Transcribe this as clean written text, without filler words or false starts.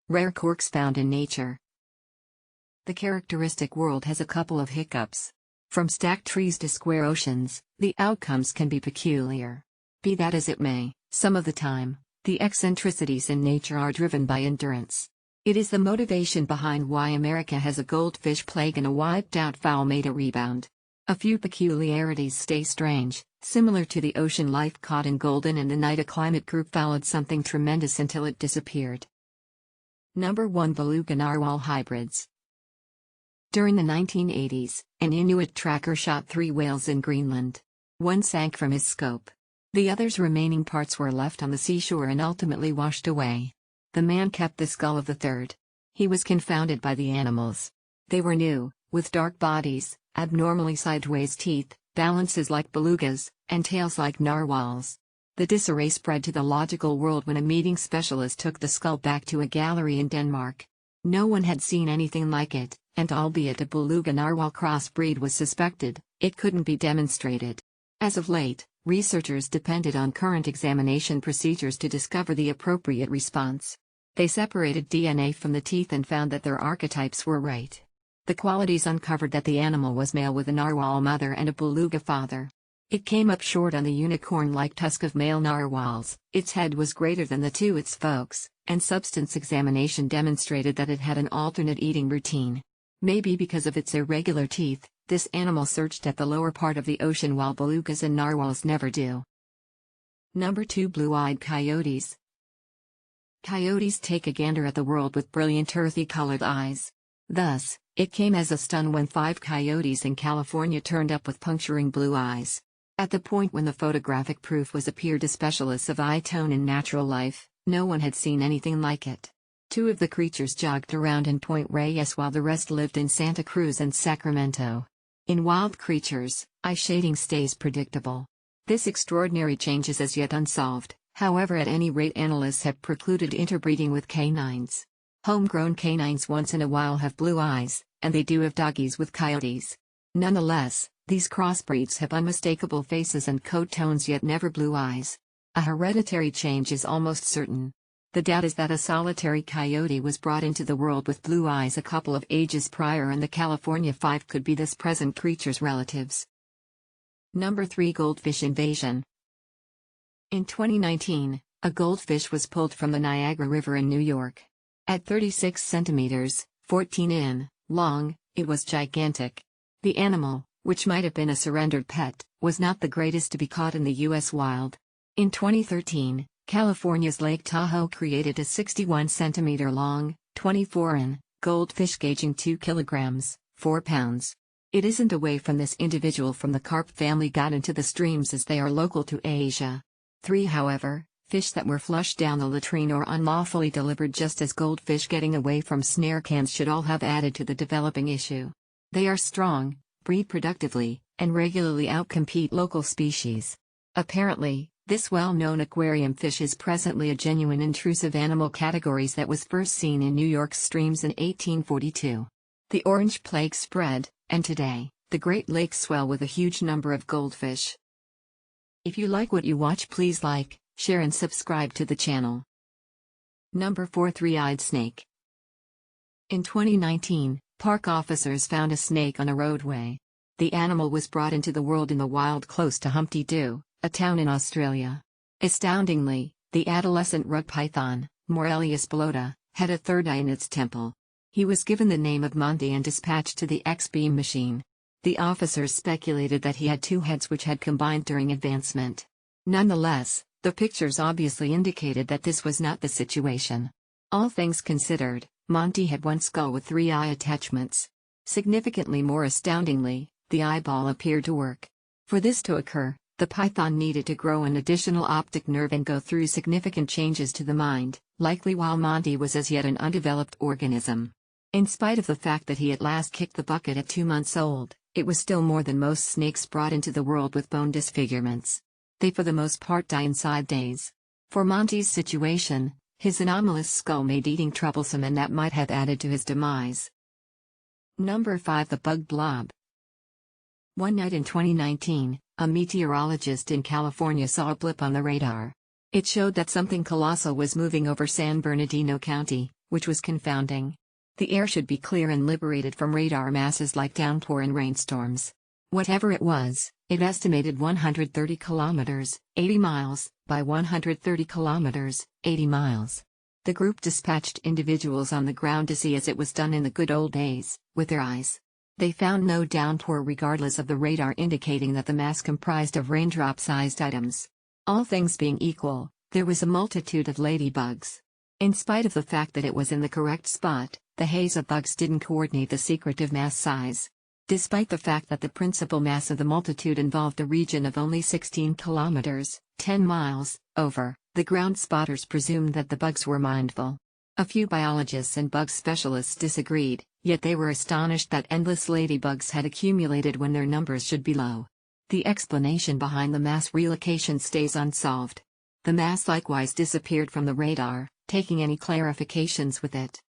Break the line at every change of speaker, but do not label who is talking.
Rare quirks found in nature. The characteristic world has a couple of hiccups. From stacked trees to square oceans, the outcomes can be peculiar. Be that as it may, some of the time, the eccentricities in nature are driven by endurance. It is the motivation behind why America has a goldfish plague and a wiped-out fowl made a rebound. A few peculiarities stay strange, similar to the ocean life caught in Golden and the night a climate group followed something tremendous until it disappeared. Number 1 Beluga Narwhal Hybrids. During the 1980s, an Inuit tracker shot 3 whales in Greenland. One sank from his scope. The other's remaining parts were left on the seashore and ultimately washed away. The man kept the skull of the third. He was confounded by the animals. They were new, with dark bodies, abnormally sideways teeth, balances like belugas, and tails like narwhals. The disarray spread to the logical world when a meeting specialist took the skull back to a gallery in Denmark. No one had seen anything like it, and albeit a beluga-narwhal crossbreed was suspected, it couldn't be demonstrated. As of late, researchers depended on current examination procedures to discover the appropriate response. They separated DNA from the teeth and found that their archetypes were right. The qualities uncovered that the animal was male with a narwhal mother and a beluga father. It came up short on the unicorn-like tusk of male narwhals, its head was greater than the two its folks, and substance examination demonstrated that it had an alternate eating routine. Maybe because of its irregular teeth, this animal searched at the lower part of the ocean while belugas and narwhals never do. Number 2 Blue-eyed coyotes. Coyotes take a gander at the world with brilliant earthy-colored eyes. Thus, it came as a stun when 5 coyotes in California turned up with puncturing blue eyes. At the point when the photographic proof was appeared to specialists of eye tone in natural life, no one had seen anything like it. 2 of the creatures jogged around in Point Reyes while the rest lived in Santa Cruz and Sacramento. In wild creatures, eye shading stays predictable. This extraordinary change is as yet unsolved, however at any rate analysts have precluded interbreeding with canines. Homegrown canines once in a while have blue eyes, and they do have doggies with coyotes. Nonetheless, these crossbreeds have unmistakable faces and coat tones yet never blue eyes. A hereditary change is almost certain. The doubt is that a solitary coyote was brought into the world with blue eyes a couple of ages prior and the California 5 could be this present creature's relatives. Number 3 Goldfish Invasion. In 2019, a goldfish was pulled from the Niagara River in New York. At 36 centimeters, 14 in, long, it was gigantic. The animal, which might have been a surrendered pet, was not the greatest to be caught in the U.S. wild. In 2013, California's Lake Tahoe created a 61 centimeter long, 24 in, goldfish gauging 2 kilograms, 4 pounds. It isn't away from this individual from the carp family got into the streams as they are local to Asia. 3 however, fish that were flushed down the latrine or unlawfully delivered just as goldfish getting away from snare cans should all have added to the developing issue. They are strong, breed productively, and regularly outcompete local species. Apparently, this well-known aquarium fish is presently a genuine intrusive animal categories that was first seen in New York's streams in 1842. The orange plague spread, and today, the Great Lakes swell with a huge number of goldfish. If you like what you watch, please like, share and subscribe to the channel. Number 4 Three-eyed snake. In 2019, park officers found a snake on a roadway. The animal was brought into the world in the wild close to Humpty Doo, a town in Australia. Astoundingly, the adolescent rug python, Morelius bellota, had a third eye in its temple. He was given the name of Monty and dispatched to the X-beam machine. The officers speculated that he had 2 heads which had combined during advancement. Nonetheless, the pictures obviously indicated that this was not the situation. All things considered, Monty had 1 skull with 3 eye attachments. Significantly more astoundingly, the eyeball appeared to work. For this to occur, the python needed to grow an additional optic nerve and go through significant changes to the mind, likely while Monty was as yet an undeveloped organism. In spite of the fact that he at last kicked the bucket at 2 months old, it was still more than most snakes brought into the world with bone disfigurements. They for the most part die inside days. For Monty's situation, his anomalous skull made eating troublesome and that might have added to his demise. Number 5 The Bug Blob. One night in 2019, a meteorologist in California saw a blip on the radar. It showed that something colossal was moving over San Bernardino County, which was confounding. The air should be clear and liberated from radar masses like downpour and rainstorms. Whatever it was, it estimated 130 kilometers, 80 miles, by 130 kilometers, 80 miles. The group dispatched individuals on the ground to see as it was done in the good old days, with their eyes. They found no downpour regardless of the radar indicating that the mass comprised of raindrop-sized items. All things being equal, there was a multitude of ladybugs. In spite of the fact that it was in the correct spot, the haze of bugs didn't coordinate the secretive mass size. Despite the fact that the principal mass of the multitude involved a region of only 16 kilometers, 10 miles, over, the ground spotters presumed that the bugs were mindful. A few biologists and bug specialists disagreed, yet they were astonished that endless ladybugs had accumulated when their numbers should be low. The explanation behind the mass relocation stays unsolved. The mass likewise disappeared from the radar, taking any clarifications with it.